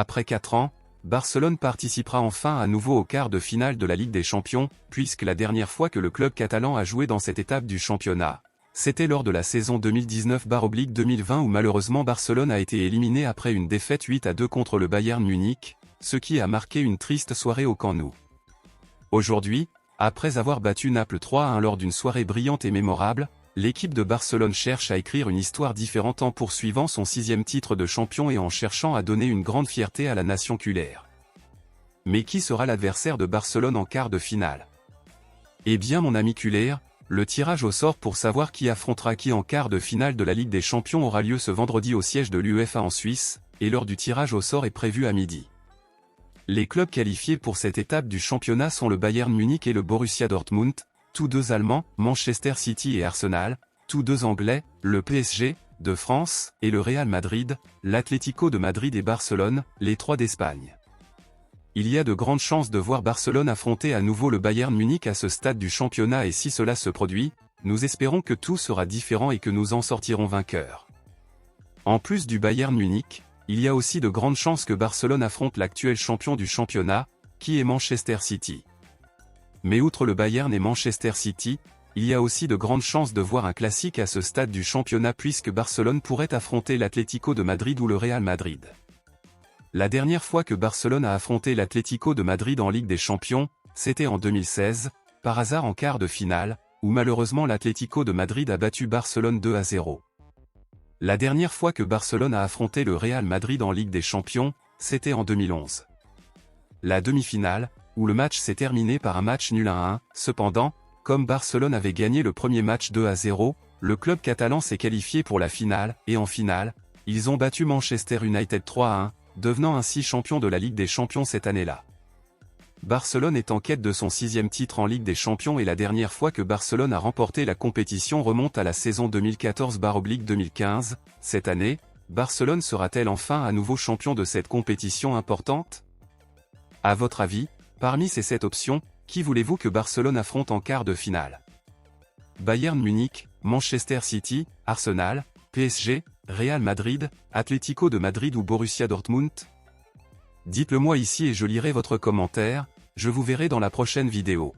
Après 4 ans, Barcelone participera enfin à nouveau au quart de finale de la Ligue des Champions, puisque la dernière fois que le club catalan a joué dans cette étape du championnat, c'était lors de la saison 2019/2020 où malheureusement Barcelone a été éliminé après une défaite 8-2 contre le Bayern Munich, ce qui a marqué une triste soirée au Camp Nou. Aujourd'hui, après avoir battu Naples 3-1 lors d'une soirée brillante et mémorable, l'équipe de Barcelone cherche à écrire une histoire différente en poursuivant son 6e titre de champion et en cherchant à donner une grande fierté à la nation culère. Mais qui sera l'adversaire de Barcelone en quart de finale? Eh bien mon ami culère, le tirage au sort pour savoir qui affrontera qui en quart de finale de la Ligue des Champions aura lieu ce vendredi au siège de l'UEFA en Suisse, et l'heure du tirage au sort est prévue à midi. Les clubs qualifiés pour cette étape du championnat sont le Bayern Munich et le Borussia Dortmund, tous deux Allemands, Manchester City et Arsenal, tous deux Anglais, le PSG, de France, et le Real Madrid, l'Atlético de Madrid et Barcelone, les trois d'Espagne. Il y a de grandes chances de voir Barcelone affronter à nouveau le Bayern Munich à ce stade du championnat et si cela se produit, nous espérons que tout sera différent et que nous en sortirons vainqueurs. En plus du Bayern Munich, il y a aussi de grandes chances que Barcelone affronte l'actuel champion du championnat, qui est Manchester City. Mais outre le Bayern et Manchester City, il y a aussi de grandes chances de voir un classique à ce stade du championnat puisque Barcelone pourrait affronter l'Atlético de Madrid ou le Real Madrid. La dernière fois que Barcelone a affronté l'Atlético de Madrid en Ligue des Champions, c'était en 2016, par hasard en quart de finale, où malheureusement l'Atlético de Madrid a battu Barcelone 2-0. La dernière fois que Barcelone a affronté le Real Madrid en Ligue des Champions, c'était en 2011. La demi-finale, où le match s'est terminé par un match nul 1-1, cependant, comme Barcelone avait gagné le premier match 2-0, le club catalan s'est qualifié pour la finale, et en finale, ils ont battu Manchester United 3-1, devenant ainsi champion de la Ligue des Champions cette année-là. Barcelone est en quête de son 6e titre en Ligue des Champions et la dernière fois que Barcelone a remporté la compétition remonte à la saison 2014/2015. Cette année, Barcelone sera-t-elle enfin à nouveau champion de cette compétition importante? À votre avis, parmi ces 7 options, qui voulez-vous que Barcelone affronte en quart de finale? Bayern Munich, Manchester City, Arsenal, PSG, Real Madrid, Atlético de Madrid ou Borussia Dortmund? Dites-le moi ici et je lirai votre commentaire, je vous verrai dans la prochaine vidéo.